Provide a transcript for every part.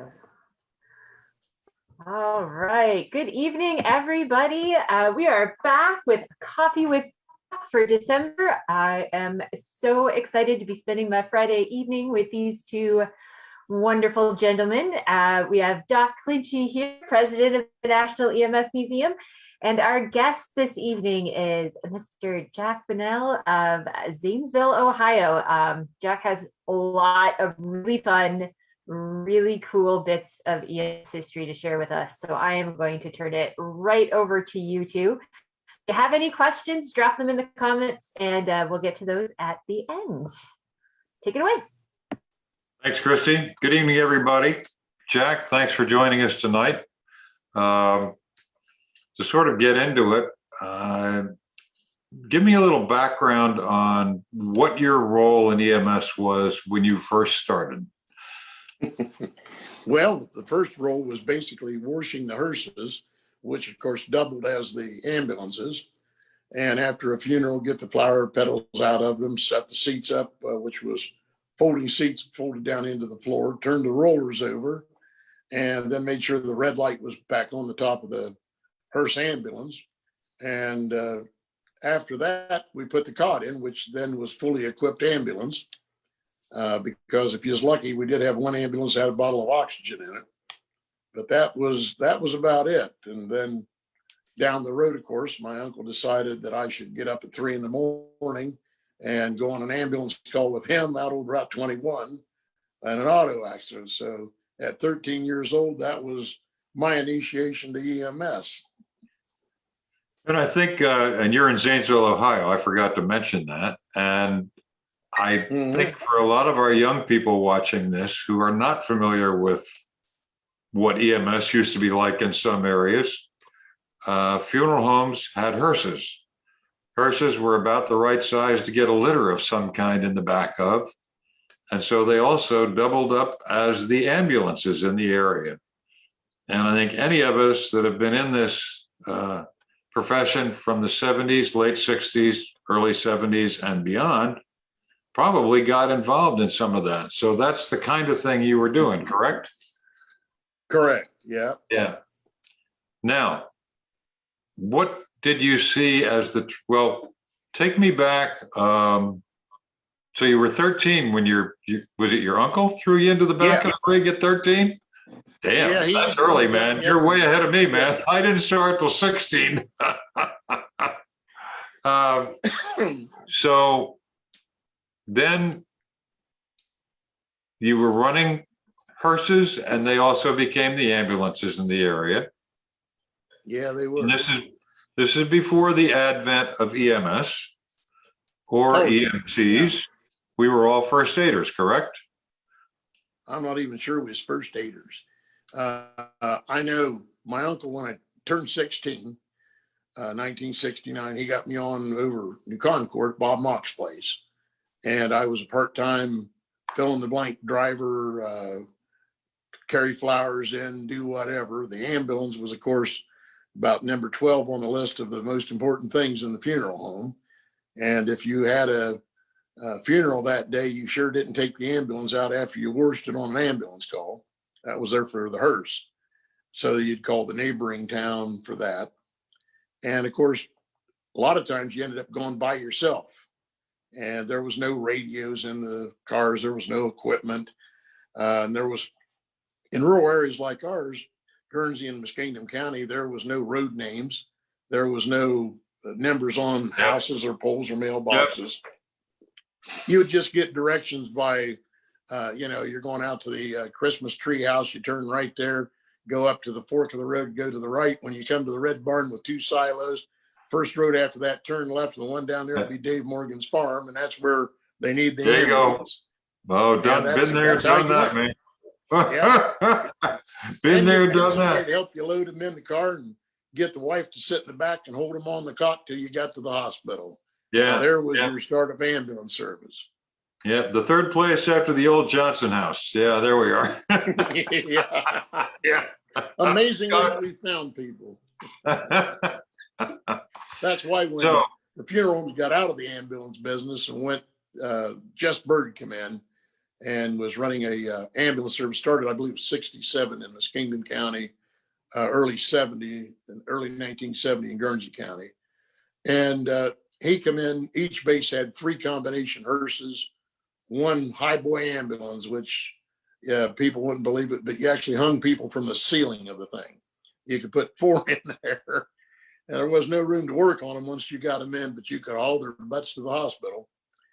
goes. All right. Good evening, everybody. We are back with Coffee with for December. I am so excited to be spending my Friday evening with these two wonderful gentlemen. We have Doc Clinchy here, president of the National EMS Museum. And our guest this evening is Mr. Jack Bonnell of Zanesville, Ohio. Jack has a lot of really fun, really cool bits of EMS history to share with us. So I am going to turn it right over to you two. If you have any questions, drop them in the comments and we'll get to those at the end. Take it away. Thanks, Christy. Good evening, everybody. Jack, thanks for joining us tonight. To sort of get into it, give me a little background on what your role in EMS was when you first started. Well, the first role was basically washing the hearses, which of course doubled as the ambulances. And after a funeral, get the flower petals out of them, set the seats up, which was folding seats folded down into the floor, turned the rollers over, and then made sure the red light was back on the top of the hearse ambulance. And after that, we put the cot in, which then was fully equipped ambulance. Because if you was lucky, we did have one ambulance that had a bottle of oxygen in it, but that was about it. And then down the road, of course, my uncle decided that I should get up at 3 in the morning and go on an ambulance call with him out over Route 21 and an auto accident. So at 13 years old, that was my initiation to EMS. And I think, and you're in Zanesville, Ohio, I forgot to mention that. And I think for a lot of our young people watching this who are not familiar with what EMS used to be like in some areas, funeral homes had hearses. Hearses were about the right size to get a litter of some kind in the back of. And so they also doubled up as the ambulances in the area. And I think any of us that have been in this profession from the 70s, late 60s, early 70s and beyond probably got involved in some of that. So that's the kind of thing you were doing, correct? Correct. Yeah. Yeah. Now, what did you see as well, take me back. So you were 13 when was it your uncle threw you into the back of the rig at 13? Damn, yeah, that's early, man. Yeah. You're way ahead of me, man. Yeah. I didn't start till 16. So then you were running hearses and they also became the ambulances in the area. Yeah, they were. And this is before the advent of EMS or EMTs. Yeah. We were all first aiders, correct? I'm not even sure we was first aiders. I know my uncle, when I turned 16, 1969, he got me on over New Concord, Bob Mock's place. And I was a part-time fill-in-the-blank driver, carry flowers in, do whatever. The ambulance was, of course, about number 12 on the list of the most important things in the funeral home. And if you had a funeral that day, you sure didn't take the ambulance out after you washed it on an ambulance call. That was there for the hearse. So you'd call the neighboring town for that. And of course, a lot of times you ended up going by yourself. And there was no radios in the cars. There was no equipment. And there was, in rural areas like ours, Guernsey and Muskingum County, there was no road names. There was no numbers on houses or poles or mailboxes. You would just get directions by, you're going out to the Christmas tree house. You turn right there, go up to the fork of the road, go to the right. When you come to the red barn with 2 silos, first road after that, turn left, and the one down there will be Dave Morgan's farm, and that's where they need the there ambulance. You go. Oh, been there, done that, man. Yeah. Been there, done that. To help you load them in the car and get the wife to sit in the back and hold them on the cot till you got to the hospital. Yeah, there was your start of ambulance service. Yeah, the third place after the old Johnson house. Yeah, there we are. Yeah. Yeah. Amazingly, we found people. That's why when the funeral homes got out of the ambulance business and went, Just Bird come in, and was running a ambulance service. Started, I believe, 67 in Muskingum County, early 70 and early 1970 in Guernsey County. And he come in, each base had 3 combination hearses, 1 highboy ambulance, which people wouldn't believe it, but you actually hung people from the ceiling of the thing. You could put 4 in there, and there was no room to work on them once you got them in, but you could haul their butts to the hospital.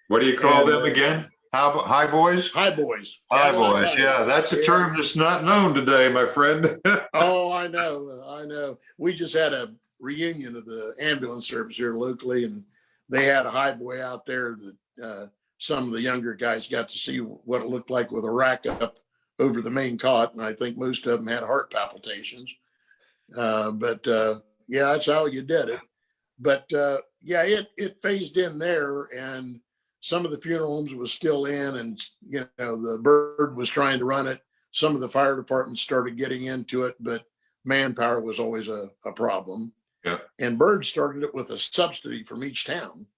What do you call them again? High boys? High boys. High boys. Yeah, that's a term that's not known today, my friend. Oh, I know. We just had a reunion of the ambulance service here locally, and they had a high boy out there that some of the younger guys got to see what it looked like with a rack up over the main cot, and I think most of them had heart palpitations. But yeah, that's how you did it. But yeah, it phased in there, and some of the funeral homes was still in, and the Bird was trying to run it. Some of the fire departments started getting into it, but manpower was always a problem. Yeah. And Bird started it with a subsidy from each town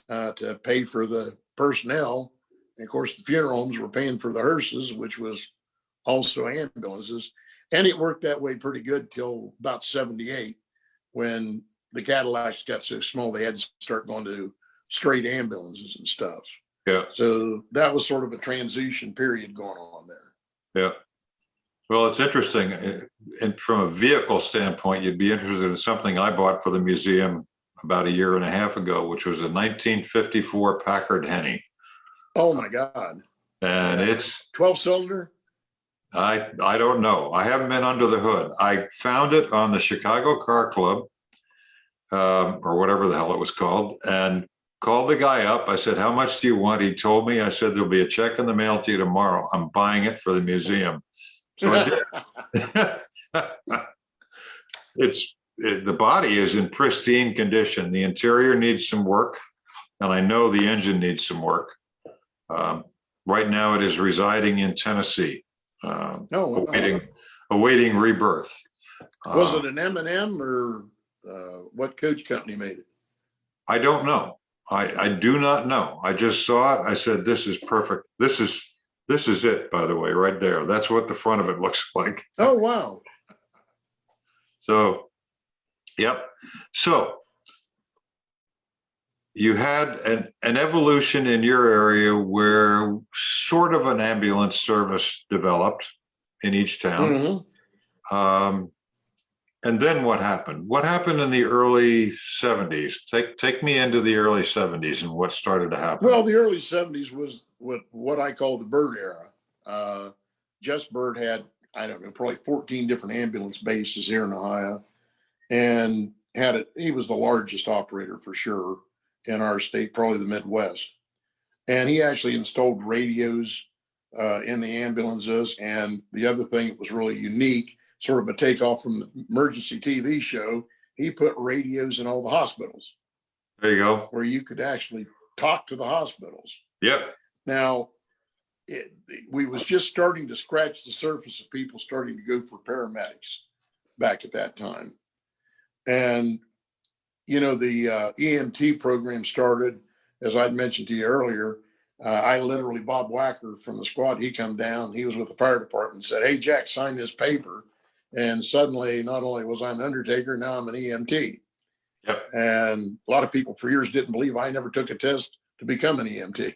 to pay for the personnel. And of course, the funeral homes were paying for the hearses, which was also ambulances. And it worked that way pretty good till about 78, when the Cadillacs got so small they had to start going to straight ambulances and stuff. Yeah. So that was sort of a transition period going on there. Yeah. Well, it's interesting. And from a vehicle standpoint, you'd be interested in something I bought for the museum about 1.5 years ago, which was a 1954 Packard Henny. Oh my God. And it's 12-cylinder? I don't know. I haven't been under the hood. I found it on the Chicago Car Club, or whatever the hell it was called, and called the guy up. I said, "How much do you want?" He told me. I said, "There'll be a check in the mail to you tomorrow. I'm buying it for the museum." So I did. The body is in pristine condition. The interior needs some work, and I know the engine needs some work. Right now, it is residing in Tennessee, awaiting rebirth. Was it an M&M or what coach company made it? I don't know. I do not know. I just saw it. I said, "This is perfect. This is it." By the way, right there. That's what the front of it looks like. Oh wow. So, yep. So you had an evolution in your area where sort of an ambulance service developed in each town. Mm-hmm. And then what happened? What happened in the early 70s? Take me into the early 70s and what started to happen. Well, the early 70s was what I call the Bird era. Just Bird had, I don't know, probably 14 different ambulance bases here in Ohio, and he was the largest operator for sure in our state, probably the Midwest. And he actually installed radios in the ambulances. And the other thing that was really unique, sort of a takeoff from the emergency TV show, he put radios in all the hospitals. There you go. Where you could actually talk to the hospitals. Yep. Now, we was just starting to scratch the surface of people starting to go for paramedics back at that time. And, the EMT program started, as I'd mentioned to you earlier. I literally, Bob Wacker from the squad, he come down, he was with the fire department, said, "Hey, Jack, sign this paper." And suddenly, not only was I an undertaker, now I'm an EMT. Yep. And a lot of people for years didn't believe I never took a test to become an EMT.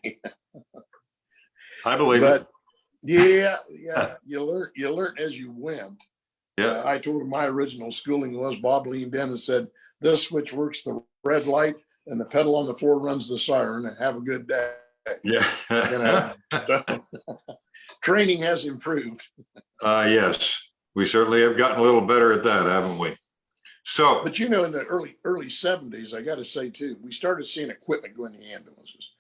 I believe it. Yeah, you learn as you went. Yeah. I told him my original schooling was, Bob leaned in and said, "This switch works the red light, and the pedal on the floor runs the siren. And have a good day." Yeah. So, training has improved. Yes, we certainly have gotten a little better at that, haven't we? So, but in the early 70s, I got to say too, we started seeing equipment go in the ambulances.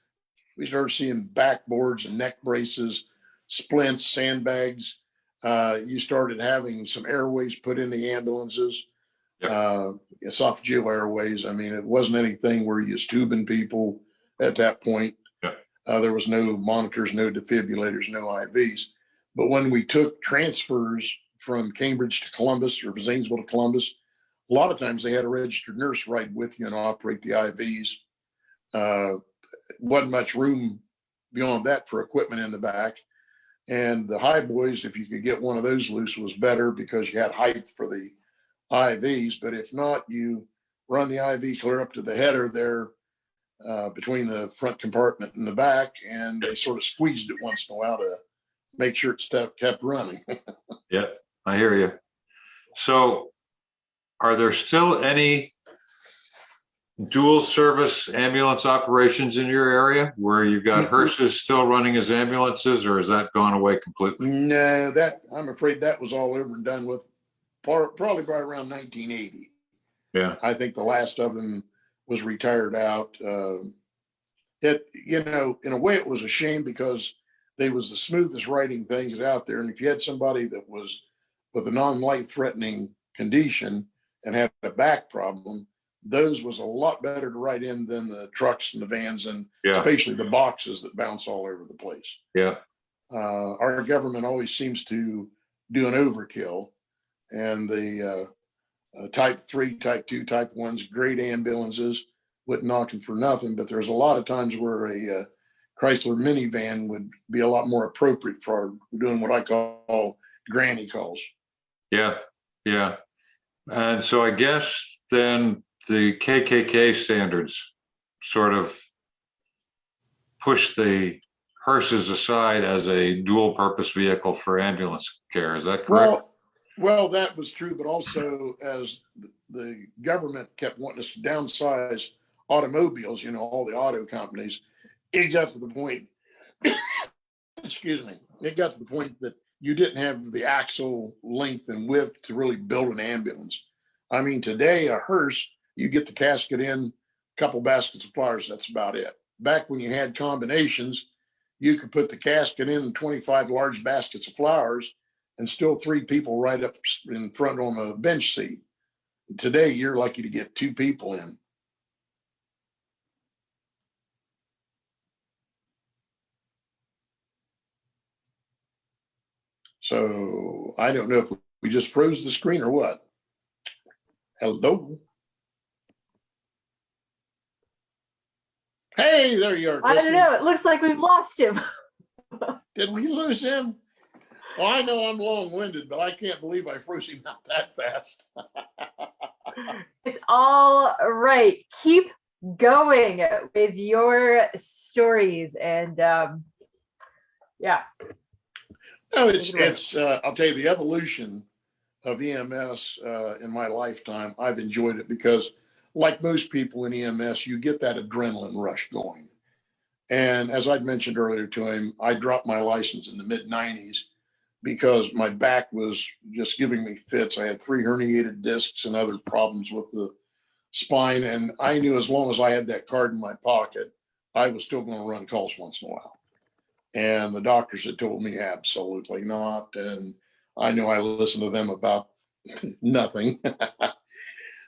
We started seeing backboards and neck braces, splints, sandbags. You started having some airways put in the ambulances, esophageal airways. I mean, it wasn't anything where you was tubing people at that point. There was no monitors, no defibrillators, no IVs. But when we took transfers from Cambridge to Columbus or Zanesville to Columbus, a lot of times they had a registered nurse ride with you and operate the IVs. Wasn't much room beyond that for equipment in the back. And the high boys, if you could get one of those loose, was better because you had height for the IVs. But if not, you run the IV clear up to the header there between the front compartment and the back, and they sort of squeezed it once in a while to make sure it kept running. Yeah, I hear you. So are there still any dual service ambulance operations in your area where you've got hearses still running as ambulances, or has that gone away completely? No, that I'm afraid that was all over and done with probably by around 1980. Yeah. I think the last of them was retired out. In a way, it was a shame because they was the smoothest riding things out there. And if you had somebody that was with a non-life-threatening condition and had a back problem, those was a lot better to ride in than the trucks and the vans, and especially the boxes that bounce all over the place. Yeah. Our government always seems to do an overkill, and the type 3, type 2, type 1's great ambulances, wouldn't knock them for nothing, but there's a lot of times where a Chrysler minivan would be a lot more appropriate for doing what I call granny calls. Yeah. Yeah. And so I guess then the KKK standards sort of push the hearses aside as a dual purpose vehicle for ambulance care. Is that correct? Well, that was true, but also as the government kept wanting us to downsize automobiles, all the auto companies, it got to the point, excuse me, it got to the point that you didn't have the axle length and width to really build an ambulance. I mean, today a hearse, you get the casket in, a couple baskets of flowers, that's about it. Back when you had combinations, you could put the casket in 25 large baskets of flowers and still 3 people right up in front on a bench seat. Today, you're lucky to get 2 people in. So I don't know if we just froze the screen or what. Hello. Hey, there you are, I don't know. It looks like we've lost him. Did we lose him? Well, I know I'm long-winded, but I can't believe I froze him out that fast. It's all right. Keep going with your stories. And yeah. No, it's I'll tell you, the evolution of EMS in my lifetime, I've enjoyed it because like most people in EMS, you get that adrenaline rush going. And as I'd mentioned earlier to him, I dropped my license in the mid-90s because my back was just giving me fits. I had 3 herniated discs and other problems with the spine. And I knew as long as I had that card in my pocket, I was still going to run calls once in a while. And the doctors had told me absolutely not. And I know I listened to them about nothing.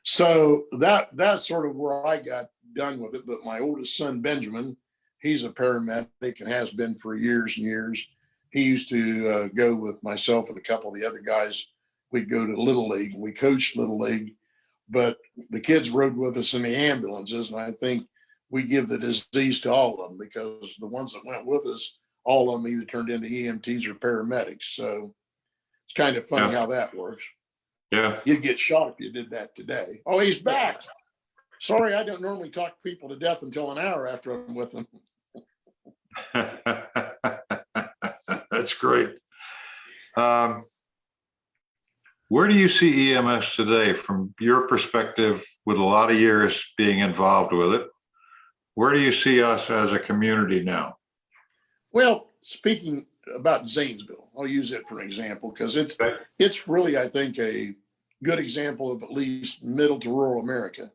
So that's sort of where I got done with it. But my oldest son, Benjamin, he's a paramedic and has been for years and years. He used to go with myself and a couple of the other guys. We'd go to Little League. We coached Little League, but the kids rode with us in the ambulances. And I think we give the disease to all of them because the ones that went with us, all of them either turned into EMTs or paramedics. So it's kind of funny how that works. Yeah. You'd get shot if you did that today. Oh, he's back. Sorry, I don't normally talk people to death until an hour after I'm with them. That's great. Where do you see EMS today from your perspective with a lot of years being involved with it? Where do you see us as a community now? Well, speaking about Zanesville, I'll use it for an example because it's really, I think, a good example of at least middle to rural America.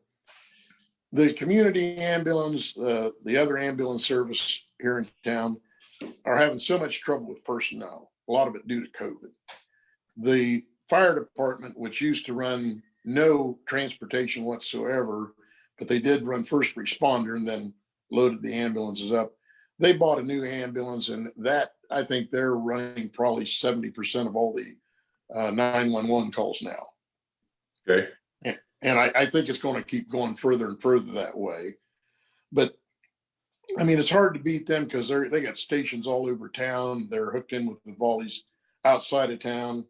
The community ambulance, the other ambulance service here in town are having so much trouble with personnel, a lot of it due to COVID. The fire department, which used to run no transportation whatsoever, but they did run first responder and then loaded the ambulances up. They bought a new ambulance, and that I think they're running probably 70% of all the 911 calls now. Okay. And I think it's going to keep going further and further that way. But I mean, it's hard to beat them because they got stations all over town. They're hooked in with the volleys outside of town.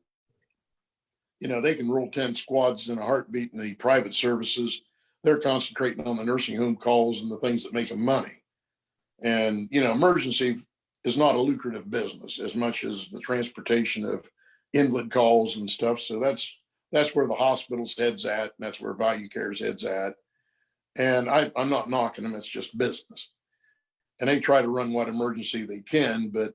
You know, they can roll 10 squads in a heartbeat in the private services. They're concentrating on the nursing home calls and the things that make them money. And, you know, emergency is not a lucrative business as much as the transportation of invalid calls and stuff. So that's where the hospital's head's at. And that's where Value Care's head's at. And I'm not knocking them. It's just business. And they try to run what emergency they can, but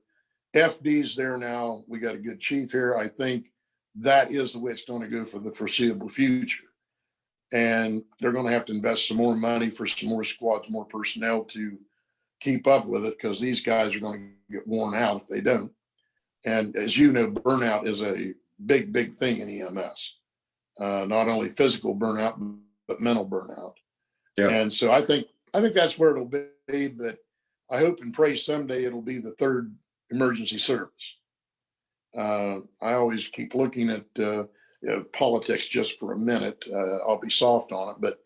FD's there now. We got a good chief here. I think that is the way it's going to go for the foreseeable future. And they're going to have to invest some more money for some more squads, more personnel to keep up with it, because these guys are going to get worn out if they don't. And as you know, burnout is a big, big thing in EMS. Not only physical burnout, but mental burnout. Yeah. And so I think that's where it'll be, but I hope and pray someday it'll be the third emergency service. I always keep looking at politics just for a minute. I'll be soft on it, but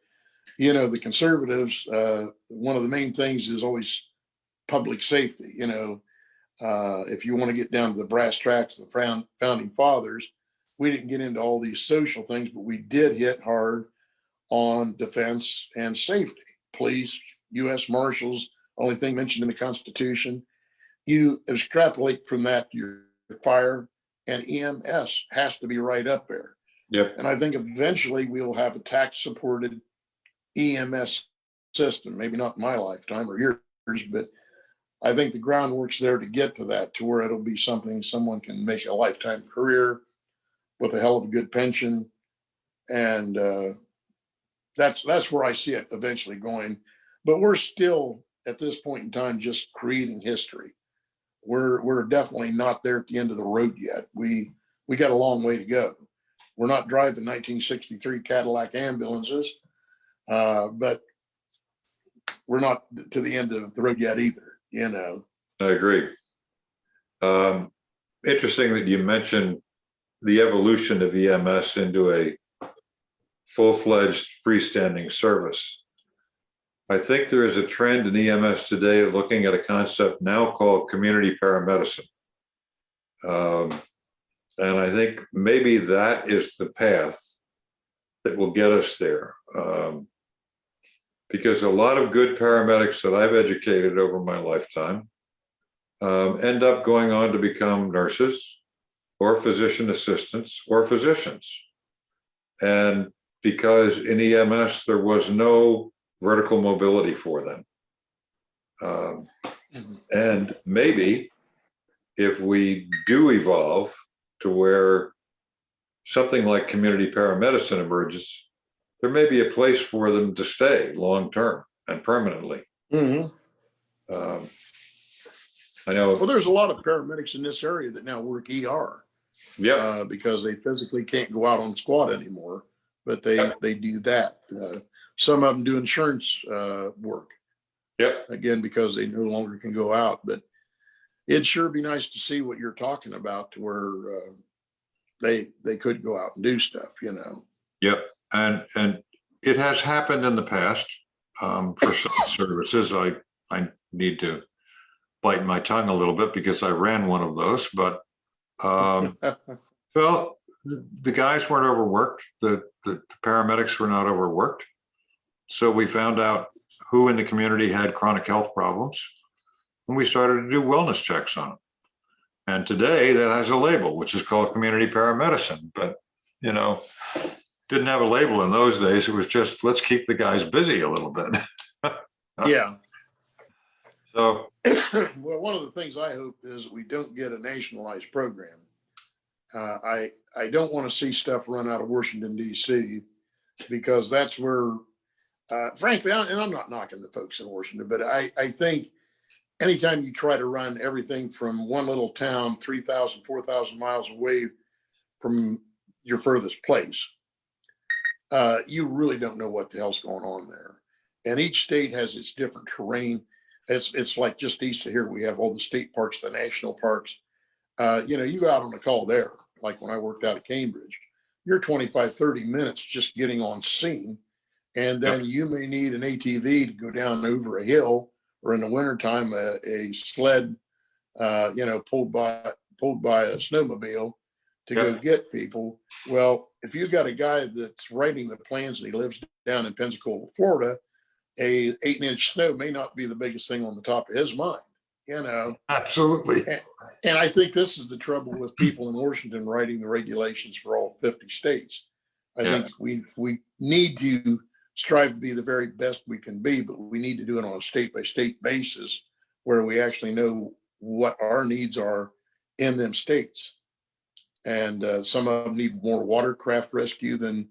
you know, the conservatives, one of the main things is always public safety. You know, if you want to get down to the brass tacks of the founding fathers, we didn't get into all these social things, but we did hit hard on defense and safety. Police, U.S. Marshals, only thing mentioned in the Constitution. You extrapolate from that to your fire, and EMS has to be right up there. Yep. And I think eventually we'll have a tax-supported EMS system, maybe not in my lifetime or yours, but I think the groundwork's there to get to that, to where it'll be something someone can make a lifetime career with a hell of a good pension. And that's where I see it eventually going. But we're still, at this point in time, just creating history. We're definitely not there at the end of the road yet. We got a long way to go. We're not driving 1963 Cadillac ambulances, but we're not to the end of the road yet either, you know. I agree. Interesting that you mentioned the evolution of EMS into a full-fledged freestanding service. I think there is a trend in EMS today of looking at a concept now called community paramedicine. And I think maybe that is the path that will get us there. Because a lot of good paramedics that I've educated over my lifetime end up going on to become nurses or physician assistants or physicians. And because in EMS, there was no vertical mobility for them. And maybe if we do evolve to where something like community paramedicine emerges, there may be a place for them to stay long-term and permanently. Mm-hmm. I know. Well, there's a lot of paramedics in this area that now work ER. Yeah. Because they physically can't go out on squad anymore, but they do that. Some of them do insurance work. Yep. Again, because they no longer can go out. But it'd sure be nice to see what you're talking about, to where they could go out and do stuff, you know. Yep. And it has happened in the past for some services. I need to bite my tongue a little bit because I ran one of those, but well, the guys weren't overworked. The paramedics were not overworked. So we found out who in the community had chronic health problems, and we started to do wellness checks on them. And today that has a label, which is called community paramedicine. But, you know, didn't have a label in those days. It was just, let's keep the guys busy a little bit. Yeah. So, well, one of the things I hope is we don't get a nationalized program. I don't want to see stuff run out of Washington, D.C., because that's where, frankly, and I'm not knocking the folks in Washington, but I think anytime you try to run everything from one little town, 3,000, 4,000 miles away from your furthest place, you really don't know what the hell's going on there. And each state has its different terrain. It's like just east of here, we have all the state parks, the national parks. You know, you go out on a call there, like when I worked out at Cambridge, you're 25, 30 minutes just getting on scene. And then you may need an ATV to go down over a hill or in the wintertime, a sled, pulled by a snowmobile to go get people. Well, if you've got a guy that's writing the plans and he lives down in Pensacola, Florida, a 8-inch snow may not be the biggest thing on the top of his mind, Absolutely. And I think this is the trouble with people in Washington writing the regulations for all 50 states. I think we need to strive to be the very best we can be, but we need to do it on a state by state basis where we actually know what our needs are in them states. And some of them need more watercraft rescue than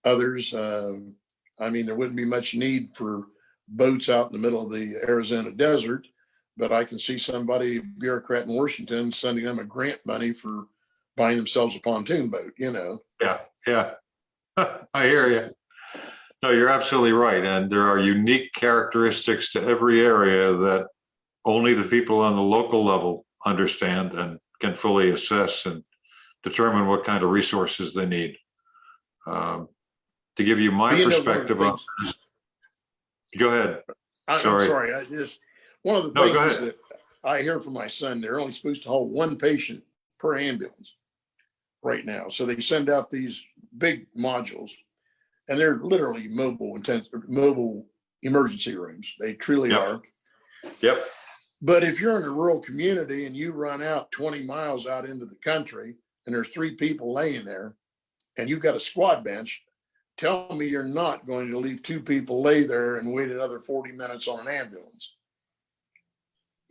others. There wouldn't be much need for boats out in the middle of the Arizona desert, but I can see somebody, a bureaucrat in Washington, sending them a grant money for buying themselves a pontoon boat, Yeah. I hear you. No, you're absolutely right. And there are unique characteristics to every area that only the people on the local level understand and can fully assess and determine what kind of resources they need. To give you my perspective on, go ahead. I'm sorry. One of the things that I hear from my son, they're only supposed to hold one patient per ambulance right now. So they send out these big modules, and they're literally mobile emergency rooms. They truly are. Yep. But if you're in a rural community and you run out 20 miles out into the country and there's 3 people laying there and you've got a squad bench, tell me you're not going to leave 2 people lay there and wait another 40 minutes on an ambulance.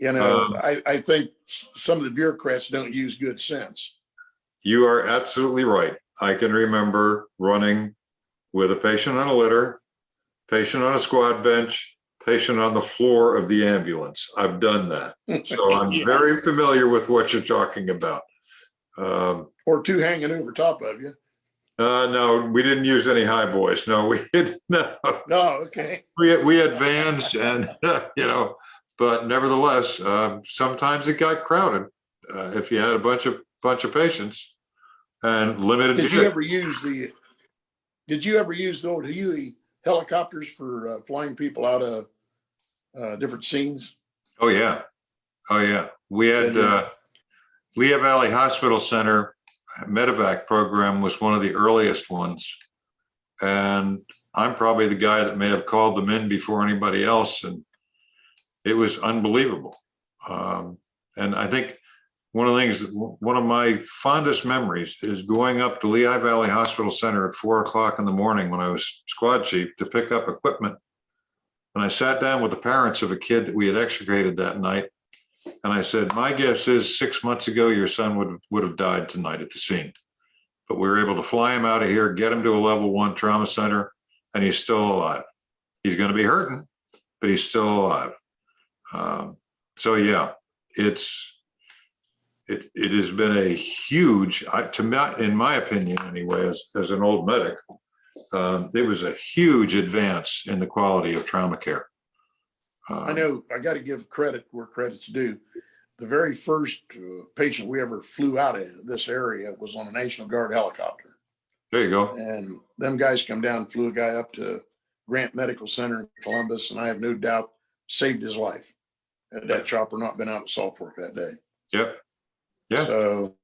I think some of the bureaucrats don't use good sense. You are absolutely right. I can remember running with a patient on a litter, patient on a squad bench, patient on the floor of the ambulance. I've done that. So I'm very familiar with what you're talking about. Or 2 hanging over top of you. No, we didn't use any high boys. No, we didn't. No. Oh, okay. We had vans and, but nevertheless, sometimes it got crowded if you had a bunch of patients and limited. Did you ever use the old Huey helicopters for flying people out of different scenes? Oh yeah. We had Lehigh Valley Hospital Center medevac program was one of the earliest ones, and I'm probably the guy that may have called them in before anybody else, and it was unbelievable. And I think one of my fondest memories is going up to Lehigh Valley Hospital Center at 4:00 in the morning when I was squad chief to pick up equipment. And I sat down with the parents of a kid that we had extricated that night. And I said, my guess is 6 months ago, your son would have died tonight at the scene. But we were able to fly him out of here, get him to a level 1 trauma center, and he's still alive. He's going to be hurting, but he's still alive. So yeah, it has been a huge, in my opinion anyway, as an old medic, it was a huge advance in the quality of trauma care. I know I got to give credit where credit's due. The very first patient we ever flew out of this area was on a National Guard helicopter. There you go. And them guys come down, flew a guy up to Grant Medical Center in Columbus, and I have no doubt saved his life. Had that chopper not been out of Salt Fork that day. Yep. Yeah. So,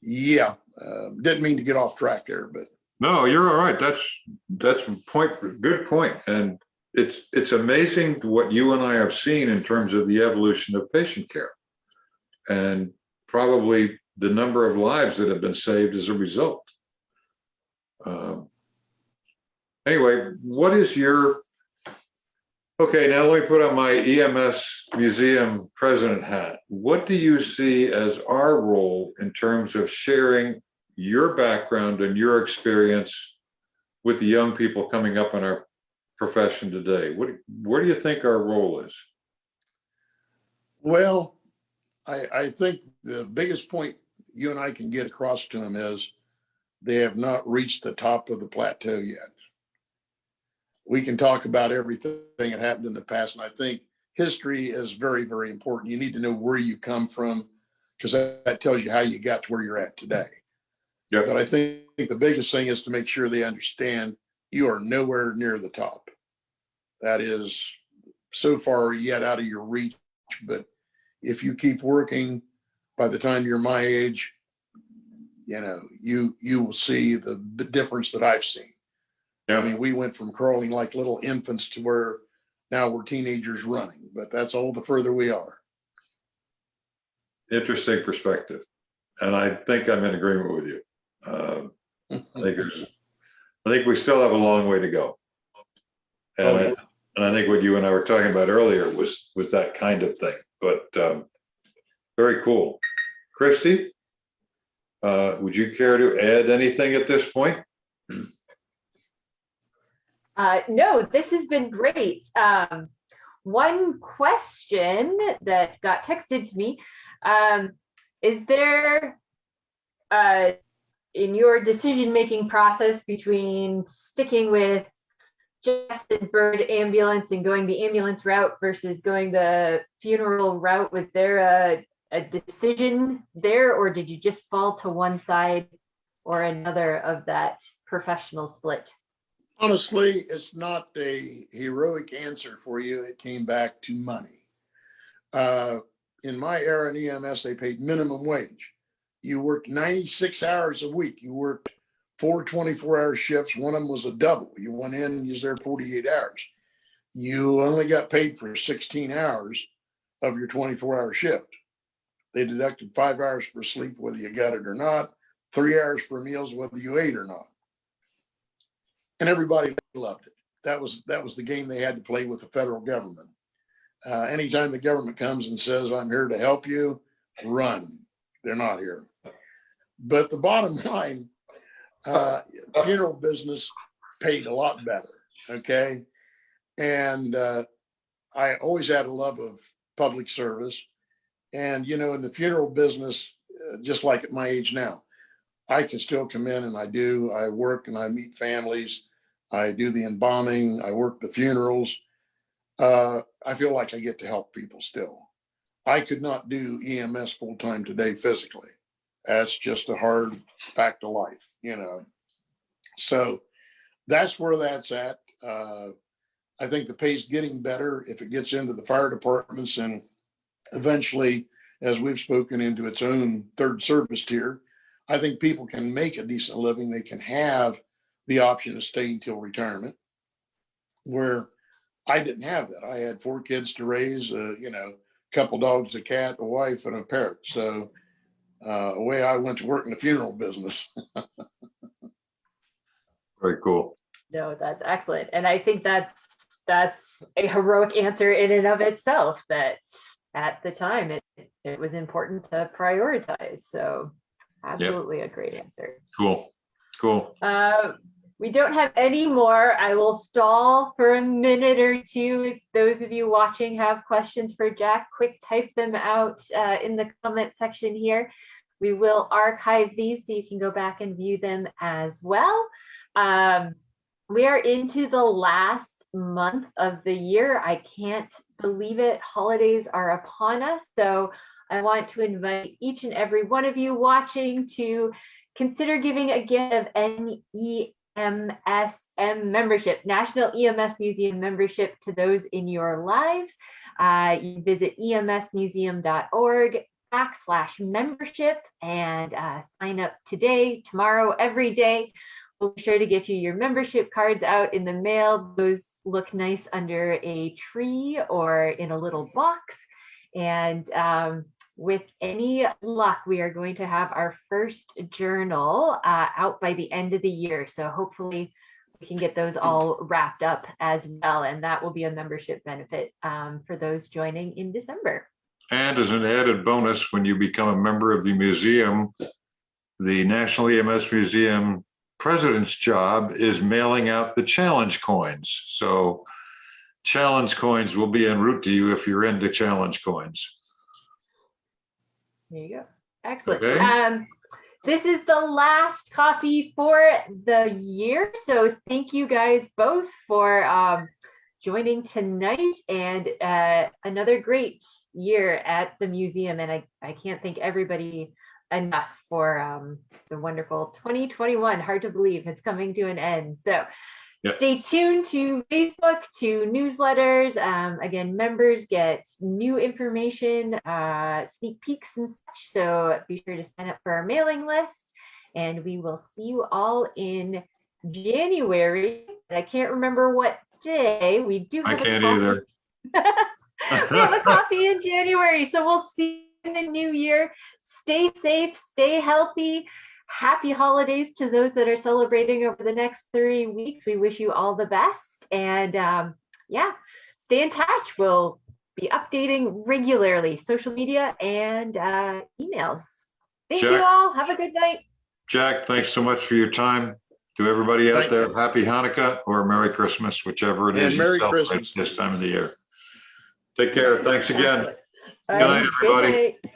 yeah, didn't mean to get off track there, but. No, you're all right. That's good point. And it's amazing what you and I have seen in terms of the evolution of patient care and probably the number of lives that have been saved as a result. Anyway, what is okay, now let me put on my EMS museum president hat. What do you see as our role in terms of sharing your background and your experience with the young people coming up in our profession today? Where do you think our role is? Well, I think the biggest point you and I can get across to them is they have not reached the top of the plateau yet. We can talk about everything that happened in the past, and I think history is very, very important. You need to know where you come from because that tells you how you got to where you're at today. Yep. But I think the biggest thing is to make sure they understand you are nowhere near the top. That is so far yet out of your reach, but if you keep working, by the time you're my age, you will see the difference that I've seen. Yeah. I mean, we went from crawling like little infants to where now we're teenagers running, but that's all the further we are. Interesting perspective. And I think I'm in agreement with you. I think we still have a long way to go. And, and I think what you and I were talking about earlier was that kind of thing, but very cool. Christy, would you care to add anything at this point? No, this has been great. One question that got texted to me, is there, in your decision-making process between sticking with just the bird ambulance and going the ambulance route versus going the funeral route, was there a decision there, or did you just fall to one side or another of that professional split? Honestly, it's not a heroic answer for you. It came back to money. In my era in EMS, they paid minimum wage. You worked 96 hours a week. You worked 4 24-hour shifts. One of them was a double. You went in and you was there 48 hours. You only got paid for 16 hours of your 24-hour shift. They deducted 5 hours for sleep, whether you got it or not, 3 hours for meals, whether you ate or not. And everybody loved it. That was the game they had to play with the federal government. Anytime the government comes and says, I'm here to help you, run. They're not here. But the bottom line, funeral business paid a lot better, okay? And I always had a love of public service. And, in the funeral business, just like at my age now, I can still come in and I work and I meet families. I do the embalming. I work the funerals. I feel like I get to help people still. I could not do EMS full time today physically. That's just a hard fact of life, So that's where that's at. I think the pay's getting better if it gets into the fire departments and eventually, as we've spoken, into its own third service tier. I think people can make a decent living. They can have the option of staying until retirement, where I didn't have that. I had 4 kids to raise, a couple dogs, a cat, a wife, and a parrot. So away I went to work in the funeral business. Very cool. No, that's excellent. And I think that's a heroic answer in and of itself, that at the time it was important to prioritize. So absolutely a great answer. Cool. We don't have any more. I will stall for a minute or two. If those of you watching have questions for Jack, quick type them out in the comment section here. We will archive these so you can go back and view them as well. We are into the last month of the year. I can't believe it. Holidays are upon us. So I want to invite each and every one of you watching to consider giving a gift of NEMSM membership, National EMS Museum membership, to those in your lives. You visit emsmuseum.org/membership and sign up today, tomorrow, every day. We'll be sure to get you your membership cards out in the mail. Those look nice under a tree or in a little box. And with any luck, we are going to have our first journal out by the end of the year. So hopefully we can get those all wrapped up as well. And that will be a membership benefit for those joining in December. And as an added bonus, when you become a member of the museum, the National EMS Museum president's job is mailing out the challenge coins. So challenge coins will be en route to you if you're into challenge coins. There you go. Excellent. Okay. This is the last coffee for the year. So thank you guys both for joining tonight, and another great year at the museum. And I can't thank everybody enough for the wonderful 2021. Hard to believe it's coming to an end. So Yeah. Stay tuned to Facebook, to newsletters. Again, members get new information, sneak peeks and such. So be sure to sign up for our mailing list. And we will see you all in January. I can't remember what day. We do I have can't a either. we have a coffee in January. So we'll see you in the new year. Stay safe, stay healthy. Happy holidays to those that are celebrating over the next 3 weeks. We wish you all the best. And yeah, stay in touch. We'll be updating regularly, social media and emails. Thank you Jack. all. Have a good night. Jack, thanks so much for your time. To everybody out Thank there, you. Happy Hanukkah or Merry Christmas, whichever it And is you Merry celebrate Christmas. this time of the year. Take care. Thanks again. All Good night, right, everybody. good night.